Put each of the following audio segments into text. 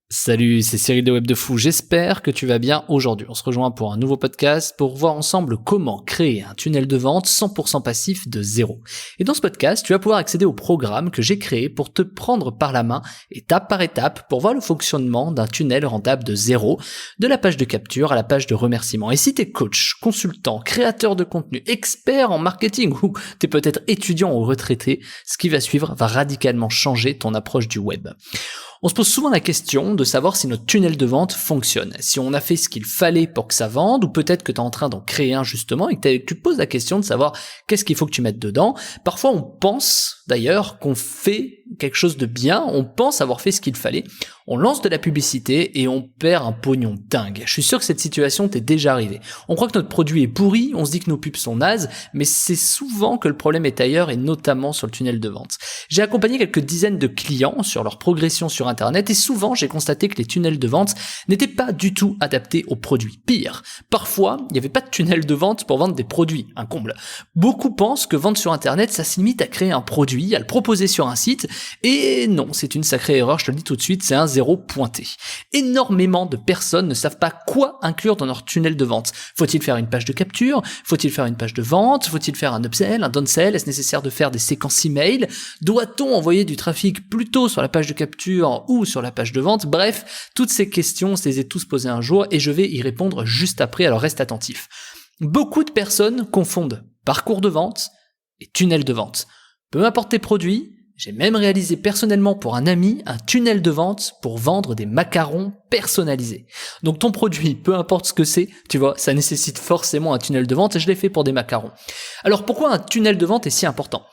Salut, c'est Cyril de Web de Fou, j'espère que tu vas bien aujourd'hui. On se rejoint pour un nouveau podcast pour voir ensemble comment créer un tunnel de vente 100% passif de zéro. Et dans ce podcast, tu vas pouvoir accéder au programme que j'ai créé pour te prendre par la main, étape par étape, pour voir le fonctionnement d'un tunnel rentable de zéro, de la page de capture à la page de remerciement. Et si t'es coach, consultant, créateur de contenu, expert en marketing ou t'es peut-être étudiant ou retraité, ce qui va suivre va radicalement changer ton approche du web. On se pose souvent la question de savoir si notre tunnel de vente fonctionne, si on a fait ce qu'il fallait pour que ça vende, ou peut-être que tu es en train d'en créer un justement et que tu te poses la question de savoir qu'est-ce qu'il faut que tu mettes dedans. Parfois on pense d'ailleurs qu'on fait quelque chose de bien, on pense avoir fait ce qu'il fallait, on lance de la publicité et on perd un pognon dingue. Je suis sûr que cette situation t'est déjà arrivée. On croit que notre produit est pourri, on se dit que nos pubs sont nazes, mais c'est souvent que le problème est ailleurs et notamment sur le tunnel de vente. J'ai accompagné quelques dizaines de clients sur leur progression sur Internet et souvent j'ai constaté que les tunnels de vente n'étaient pas du tout adaptés aux produits. Pire, parfois il n'y avait pas de tunnel de vente pour vendre des produits, un comble. Beaucoup pensent que vendre sur Internet ça se limite à créer un produit, à le proposer sur un site et non, c'est une sacrée erreur, je te le dis tout de suite, c'est un zéro pointé. Énormément de personnes ne savent pas quoi inclure dans leur tunnel de vente. Faut-il faire une page de capture? Faut-il faire une page de vente? Faut-il faire un upsell, un downsell? Est-ce nécessaire de faire des séquences email? Doit-on envoyer du trafic plutôt sur la page de capture ou sur la page de vente? Bref, toutes ces questions, on se les ai tous posées un jour et je vais y répondre juste après, alors reste attentif. Beaucoup de personnes confondent parcours de vente et tunnel de vente. Peu importe tes produits, j'ai même réalisé personnellement pour un ami un tunnel de vente pour vendre des macarons personnalisés. Donc ton produit, peu importe ce que c'est, tu vois, ça nécessite forcément un tunnel de vente et je l'ai fait pour des macarons. Alors pourquoi un tunnel de vente est si important ?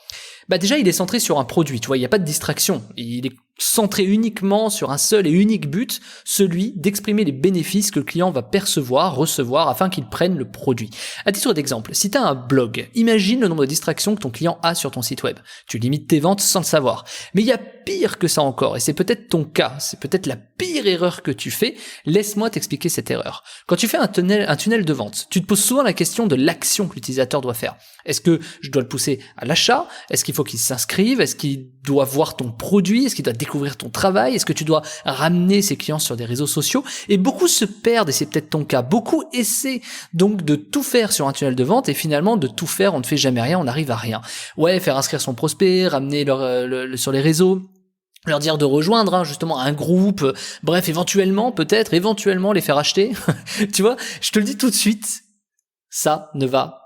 Déjà il est centré sur un produit, tu vois, il n'y a pas de distraction. Il est centré uniquement sur un seul et unique but, celui d'exprimer les bénéfices que le client va percevoir, recevoir afin qu'il prenne le produit. À titre d'exemple, si tu as un blog, imagine le nombre de distractions que ton client a sur ton site web. Tu limites tes ventes sans le savoir. Mais il y a pire que ça encore, et c'est peut-être ton cas, c'est peut-être la pire erreur que tu fais. Laisse-moi t'expliquer cette erreur. Quand tu fais un tunnel de vente, tu te poses souvent la question de l'action que l'utilisateur doit faire. Est-ce que je dois le pousser à l'achat? Est-ce qu'il faut qu'il s'inscrive? Est-ce qu'il doit voir ton produit? Est-ce qu'il doit découvrir ton travail? Est-ce que tu dois ramener ses clients sur des réseaux sociaux? Et beaucoup se perdent, et c'est peut-être ton cas. Beaucoup essaient donc de tout faire sur un tunnel de vente, et finalement de tout faire, on ne fait jamais rien, on n'arrive à rien. Ouais, faire inscrire son prospect, ramener sur les réseaux, leur dire de rejoindre justement un groupe, bref, éventuellement les faire acheter. Tu vois, je te le dis tout de suite, ça ne va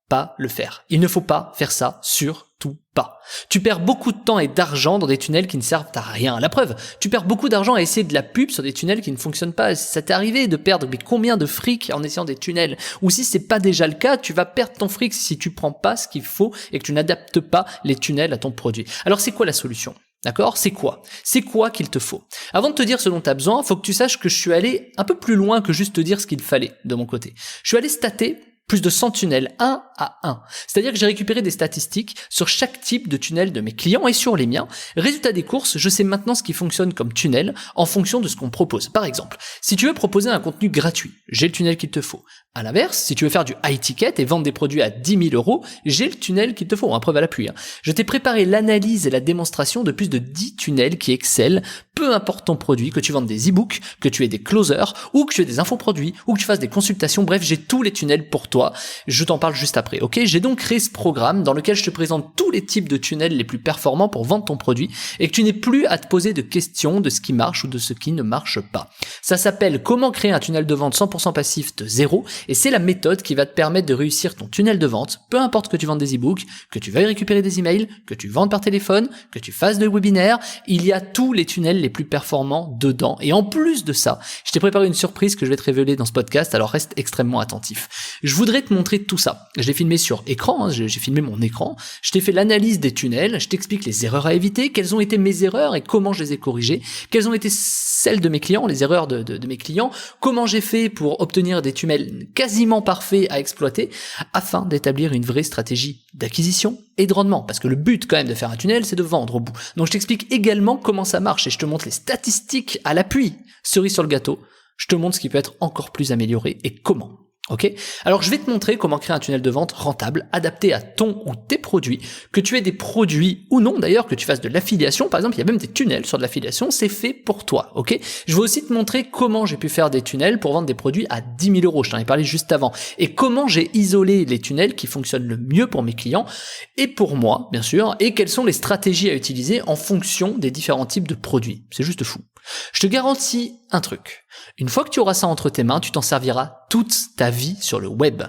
pas le faire. Il ne faut pas faire ça, surtout pas. Tu perds beaucoup de temps et d'argent dans des tunnels qui ne servent à rien. La preuve, tu perds beaucoup d'argent à essayer de la pub sur des tunnels qui ne fonctionnent pas. Si ça t'est arrivé de perdre combien de fric en essayant des tunnels? Ou si c'est pas déjà le cas, tu vas perdre ton fric si tu prends pas ce qu'il faut et que tu n'adaptes pas les tunnels à ton produit. Alors c'est quoi la solution? D'accord? C'est quoi qu'il te faut? Avant de te dire ce dont tu as besoin, faut que tu saches que je suis allé un peu plus loin que juste te dire ce qu'il fallait de mon côté. Je suis allé stater plus de 100 tunnels, 1 à 1. C'est-à-dire que j'ai récupéré des statistiques sur chaque type de tunnel de mes clients et sur les miens. Résultat des courses, je sais maintenant ce qui fonctionne comme tunnel en fonction de ce qu'on propose. Par exemple, si tu veux proposer un contenu gratuit, j'ai le tunnel qu'il te faut. À l'inverse, si tu veux faire du high ticket et vendre des produits à 10 000 €, j'ai le tunnel qu'il te faut, preuve à l'appui. Je t'ai préparé l'analyse et la démonstration de plus de 10 tunnels qui excellent, peu importe ton produit, que tu vendes des e-books, que tu aies des closers, ou que tu aies des infoproduits, ou que tu fasses des consultations, bref, j'ai tous les tunnels pour toi. Je t'en parle juste après, ok? J'ai donc créé ce programme dans lequel je te présente tous les types de tunnels les plus performants pour vendre ton produit et que tu n'aies plus à te poser de questions de ce qui marche ou de ce qui ne marche pas. Ça s'appelle Comment créer un tunnel de vente 100% passif de zéro et c'est la méthode qui va te permettre de réussir ton tunnel de vente, peu importe que tu vendes des e-books, que tu veuilles récupérer des emails, que tu vendes par téléphone, que tu fasses des webinaires, il y a tous les tunnels les plus performants dedans. Et en plus de ça, je t'ai préparé une surprise que je vais te révéler dans ce podcast, alors reste extrêmement attentif. Je voudrais te montrer tout ça. Je l'ai filmé sur écran, j'ai filmé mon écran, je t'ai fait l'analyse des tunnels, je t'explique les erreurs à éviter, quelles ont été mes erreurs et comment je les ai corrigées, quelles ont été celles de mes clients, les erreurs de mes clients, comment j'ai fait pour obtenir des tunnels quasiment parfaits à exploiter, afin d'établir une vraie stratégie d'acquisition et de rendement, parce que le but quand même de faire un tunnel, c'est de vendre au bout. Donc je t'explique également comment ça marche et je te montre les statistiques à l'appui. Cerise sur le gâteau, je te montre ce qui peut être encore plus amélioré et comment. Ok? Alors je vais te montrer comment créer un tunnel de vente rentable, adapté à ton ou tes produits, que tu aies des produits ou non d'ailleurs, que tu fasses de l'affiliation, par exemple il y a même des tunnels sur de l'affiliation, c'est fait pour toi, ok? Je vais aussi te montrer comment j'ai pu faire des tunnels pour vendre des produits à 10 000 euros, je t'en ai parlé juste avant, et comment j'ai isolé les tunnels qui fonctionnent le mieux pour mes clients, et pour moi bien sûr, et quelles sont les stratégies à utiliser en fonction des différents types de produits. C'est juste fou. Je te garantis un truc. Une fois que tu auras ça entre tes mains, tu t'en serviras toute ta vie sur le web.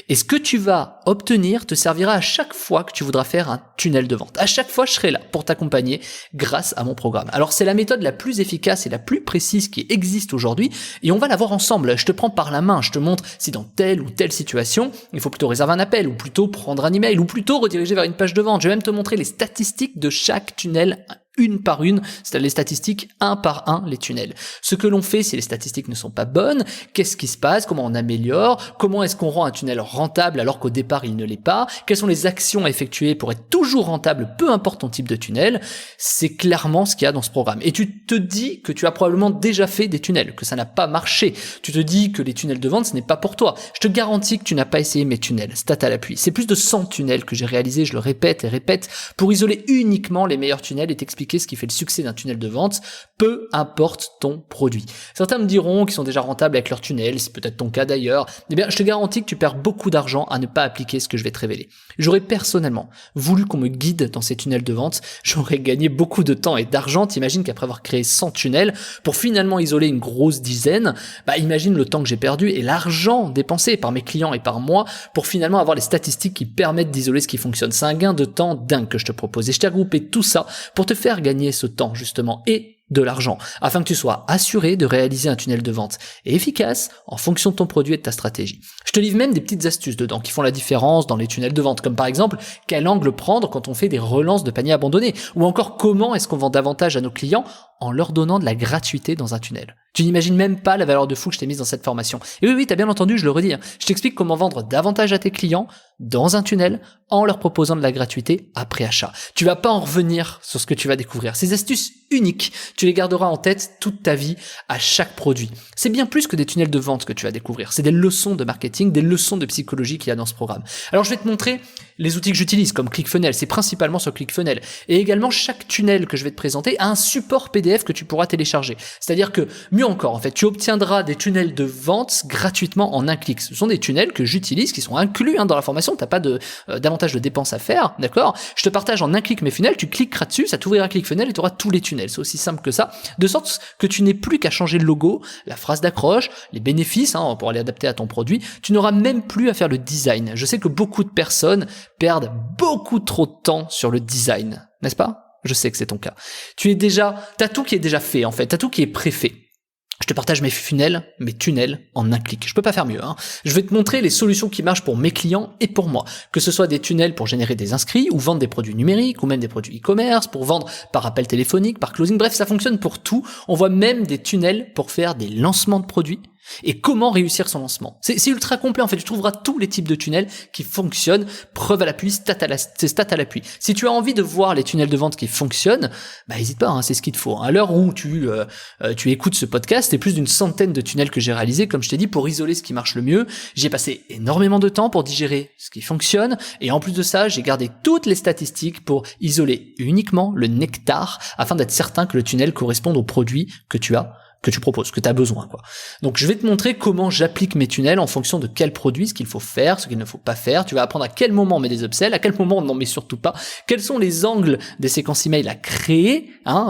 Et ce que tu vas obtenir te servira à chaque fois que tu voudras faire un tunnel de vente. À chaque fois, je serai là pour t'accompagner grâce à mon programme. Alors, c'est la méthode la plus efficace et la plus précise qui existe aujourd'hui et on va la voir ensemble. Je te prends par la main, je te montre si dans telle ou telle situation, il faut plutôt réserver un appel ou plutôt prendre un email ou plutôt rediriger vers une page de vente. Je vais même te montrer les statistiques de chaque tunnel une par une, c'est-à-dire les statistiques un par un, les tunnels. Ce que l'on fait si les statistiques ne sont pas bonnes, qu'est-ce qui se passe, comment on améliore, comment est-ce qu'on rend un tunnel rentable alors qu'au départ il ne l'est pas, quelles sont les actions à effectuer pour être toujours rentable, peu importe ton type de tunnel, c'est clairement ce qu'il y a dans ce programme. Et tu te dis que tu as probablement déjà fait des tunnels, que ça n'a pas marché, tu te dis que les tunnels de vente ce n'est pas pour toi. Je te garantis que tu n'as pas essayé mes tunnels, stat à l'appui. C'est plus de 100 tunnels que j'ai réalisés, je le répète et répète, pour isoler uniquement les meilleurs tunnels et t'expliquer ce qui fait le succès d'un tunnel de vente, peu importe ton produit. Certains me diront qu'ils sont déjà rentables avec leur tunnel, c'est peut-être ton cas d'ailleurs. Eh bien, je te garantis que tu perds beaucoup d'argent à ne pas appliquer ce que je vais te révéler. J'aurais personnellement voulu qu'on me guide dans ces tunnels de vente, j'aurais gagné beaucoup de temps et d'argent. T'imagines qu'après avoir créé 100 tunnels, pour finalement isoler une grosse dizaine, imagine le temps que j'ai perdu et l'argent dépensé par mes clients et par moi pour finalement avoir les statistiques qui permettent d'isoler ce qui fonctionne. C'est un gain de temps dingue que je te propose et je t'ai regroupé tout ça pour te faire gagner ce temps justement et de l'argent, afin que tu sois assuré de réaliser un tunnel de vente efficace en fonction de ton produit et de ta stratégie. Je te livre même des petites astuces dedans qui font la différence dans les tunnels de vente, comme par exemple quel angle prendre quand on fait des relances de paniers abandonnés, ou encore comment est-ce qu'on vend davantage à nos clients en leur donnant de la gratuité dans un tunnel. Tu n'imagines même pas la valeur de fou que je t'ai mise dans cette formation. Et oui, t'as bien entendu, je le redis, je t'explique comment vendre davantage à tes clients dans un tunnel en leur proposant de la gratuité après achat. Tu vas pas en revenir sur ce que tu vas découvrir. Ces astuces uniques, tu les garderas en tête toute ta vie à chaque produit. C'est bien plus que des tunnels de vente que tu vas découvrir. C'est des leçons de marketing, des leçons de psychologie qu'il y a dans ce programme. Alors je vais te montrer les outils que j'utilise comme ClickFunnels. C'est principalement sur ClickFunnels. Et également, chaque tunnel que je vais te présenter a un support PDF que tu pourras télécharger. C'est-à-dire que, mieux encore, en fait, tu obtiendras des tunnels de vente gratuitement en un clic. Ce sont des tunnels que j'utilise, qui sont inclus dans la formation. T'as pas davantage de dépenses à faire, d'accord? Je te partage en un clic mes funnels, tu cliqueras dessus, ça t'ouvrira ClickFunnels et tu auras tous les tunnels. C'est aussi simple que ça. De sorte que tu n'aies plus qu'à changer le logo, la phrase d'accroche, les bénéfices, pour les adapter à ton produit. Tu n'auras même plus à faire le design. Je sais que beaucoup de personnes perdent beaucoup trop de temps sur le design, n'est-ce pas? Je sais que c'est ton cas. T'as tout qui est déjà fait en fait, t'as tout qui est préfait. Je te partage mes funnels, mes tunnels en un clic. Je peux pas faire mieux. Je vais te montrer les solutions qui marchent pour mes clients et pour moi. Que ce soit des tunnels pour générer des inscrits ou vendre des produits numériques ou même des produits e-commerce, pour vendre par appel téléphonique, par closing. Bref, ça fonctionne pour tout. On voit même des tunnels pour faire des lancements de produits. Et comment réussir son lancement. C'est ultra complet en fait, tu trouveras tous les types de tunnels qui fonctionnent, preuve à l'appui, stat à l'appui. Si tu as envie de voir les tunnels de vente qui fonctionnent, n'hésite pas, c'est ce qu'il te faut. À l'heure où tu écoutes ce podcast, c'est plus d'une centaine de tunnels que j'ai réalisés, comme je t'ai dit, pour isoler ce qui marche le mieux. J'ai passé énormément de temps pour digérer ce qui fonctionne, et en plus de ça, j'ai gardé toutes les statistiques pour isoler uniquement le nectar, afin d'être certain que le tunnel corresponde au produit que tu proposes, que tu as besoin, quoi. Donc, je vais te montrer comment j'applique mes tunnels en fonction de quel produit, ce qu'il faut faire, ce qu'il ne faut pas faire. Tu vas apprendre à quel moment on met des upsells, à quel moment on n'en met surtout pas, quels sont les angles des séquences email à créer,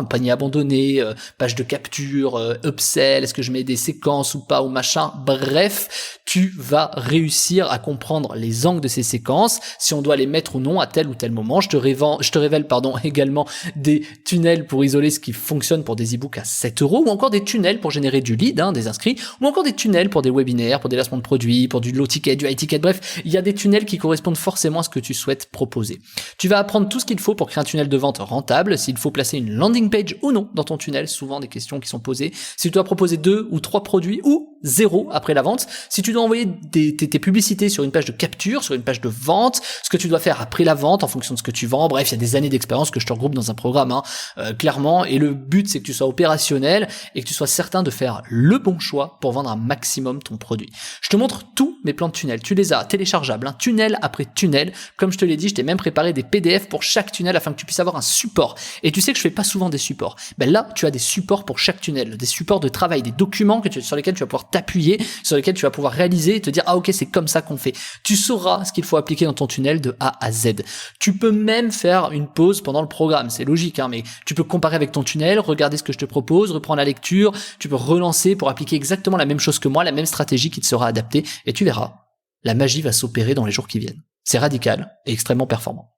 panier abandonné, page de capture, upsell, est-ce que je mets des séquences ou pas, ou machin. Bref, tu vas réussir à comprendre les angles de ces séquences, si on doit les mettre ou non à tel ou tel moment. Je te révèle également des tunnels pour isoler ce qui fonctionne pour des e-books à 7 €, ou encore des tunnels pour générer du lead, des inscrits, ou encore des tunnels pour des webinaires, pour des lancements de produits, pour du low ticket, du high ticket, bref, il y a des tunnels qui correspondent forcément à ce que tu souhaites proposer. Tu vas apprendre tout ce qu'il faut pour créer un tunnel de vente rentable, s'il faut placer une landing page ou non dans ton tunnel, souvent des questions qui sont posées, si tu dois proposer 2 ou 3 produits ou 0 après la vente, si tu dois envoyer tes publicités sur une page de capture, sur une page de vente, ce que tu dois faire après la vente en fonction de ce que tu vends, bref, il y a des années d'expérience que je te regroupe dans un programme, clairement, et le but c'est que tu sois opérationnel et que tu sois certain de faire le bon choix pour vendre un maximum ton produit. Je te montre tout mes plans de tunnel. Tu les as téléchargeables, hein, tunnel après tunnel. Comme je te l'ai dit, je t'ai même préparé des PDF pour chaque tunnel afin que tu puisses avoir un support. Et tu sais que je fais pas souvent des supports. Ben là, tu as des supports pour chaque tunnel, des supports de travail, des documents sur lesquels tu vas pouvoir t'appuyer, sur lesquels tu vas pouvoir réaliser et te dire, ah ok, c'est comme ça qu'on fait. Tu sauras ce qu'il faut appliquer dans ton tunnel de A à Z. Tu peux même faire une pause pendant le programme. C'est logique, hein, mais tu peux comparer avec ton tunnel, regarder ce que je te propose, reprendre la lecture, tu peux relancer pour appliquer exactement la même chose que moi, la même stratégie qui te sera adaptée, et tu verras, la magie va s'opérer dans les jours qui viennent. C'est radical et extrêmement performant.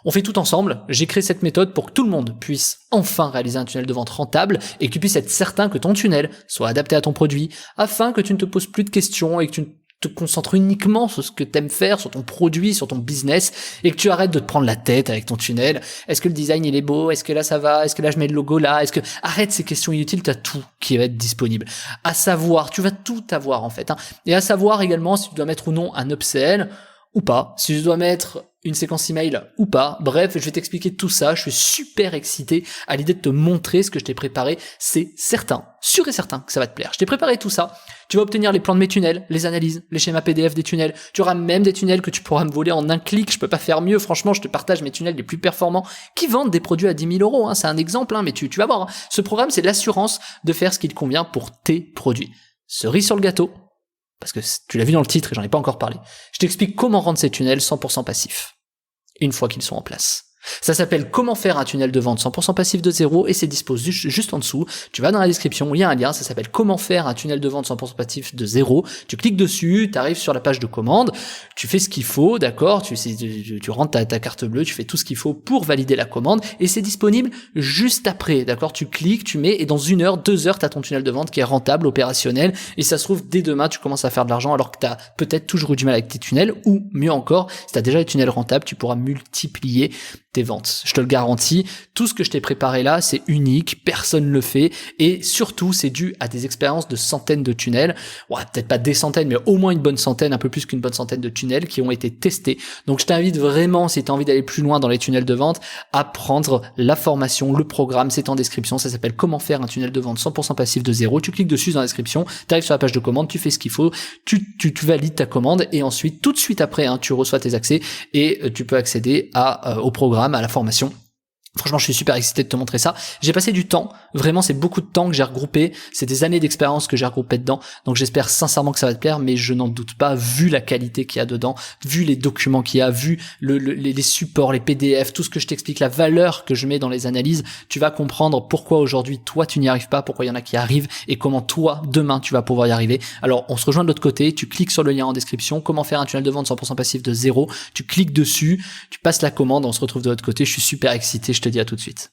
On fait tout ensemble, j'ai créé cette méthode pour que tout le monde puisse enfin réaliser un tunnel de vente rentable et que tu puisses être certain que ton tunnel soit adapté à ton produit, afin que tu ne te poses plus de questions et que tu ne te concentres uniquement sur ce que t'aimes faire, sur ton produit, sur ton business, et que tu arrêtes de te prendre la tête avec ton tunnel. Est-ce que le design il est beau? Est-ce que là ça va? Est-ce que là je mets le logo là? Arrête ces questions inutiles, t'as tout qui va être disponible. À savoir, tu vas tout avoir en fait, hein. Et à savoir également si tu dois mettre ou non un upsell ou pas, si je dois mettre une séquence email ou pas. Bref, je vais t'expliquer tout ça. Je suis super excité à l'idée de te montrer ce que je t'ai préparé. C'est certain, sûr et certain que ça va te plaire. Je t'ai préparé tout ça. Tu vas obtenir les plans de mes tunnels, les analyses, les schémas PDF des tunnels. Tu auras même des tunnels que tu pourras me voler en un clic. Je peux pas faire mieux. Franchement, je te partage mes tunnels les plus performants qui vendent des produits à 10 000 euros. Hein. C'est un exemple, hein, mais tu vas voir. Hein. Ce programme, c'est l'assurance de faire ce qu'il convient pour tes produits. Cerise sur le gâteau. Parce que tu l'as vu dans le titre et j'en ai pas encore parlé. Je t'explique comment rendre ces tunnels 100% passifs. Une fois qu'ils sont en place. Ça s'appelle comment faire un tunnel de vente 100% passif de zéro et c'est dispo juste en dessous. Tu vas dans la description, il y a un lien, ça s'appelle comment faire un tunnel de vente 100% passif de zéro. Tu cliques dessus, tu arrives sur la page de commande, tu fais ce qu'il faut, d'accord, tu rentres ta carte bleue, tu fais tout ce qu'il faut pour valider la commande et c'est disponible juste après, d'accord, tu cliques, tu mets et dans 1 heure, 2 heures, tu as ton tunnel de vente qui est rentable, opérationnel et ça se trouve dès demain, tu commences à faire de l'argent alors que tu as peut-être toujours eu du mal avec tes tunnels ou mieux encore, si tu as déjà des tunnels rentables, tu pourras multiplier tes ventes. Je te le garantis, tout ce que je t'ai préparé là, c'est unique, personne ne le fait et surtout, c'est dû à des expériences de centaines de tunnels, ouais, peut-être pas des centaines, mais au moins une bonne centaine, un peu plus qu'une bonne centaine de tunnels qui ont été testés. Donc je t'invite vraiment, si tu as envie d'aller plus loin dans les tunnels de vente, à prendre la formation, le programme, c'est en description, ça s'appelle comment faire un tunnel de vente 100% passif de zéro. Tu cliques dessus dans la description, tu arrives sur la page de commande, tu fais ce qu'il faut, tu valides ta commande et ensuite, tout de suite après, hein, tu reçois tes accès et tu peux accéder au programme, à la formation. Franchement, je suis super excité de te montrer ça. J'ai passé du temps, vraiment c'est beaucoup de temps que j'ai regroupé, c'est des années d'expérience que j'ai regroupé dedans, donc j'espère sincèrement que ça va te plaire, mais je n'en doute pas, vu la qualité qu'il y a dedans, vu les documents qu'il y a, vu les supports, les PDF, tout ce que je t'explique, la valeur que je mets dans les analyses, tu vas comprendre pourquoi aujourd'hui toi tu n'y arrives pas, pourquoi il y en a qui arrivent, et comment toi demain tu vas pouvoir y arriver. Alors on se rejoint de l'autre côté, tu cliques sur le lien en description, comment faire un tunnel de vente 100% passif de zéro, tu cliques dessus, tu passes la commande, on se retrouve de l'autre côté, je suis super excité, je te dis à tout de suite.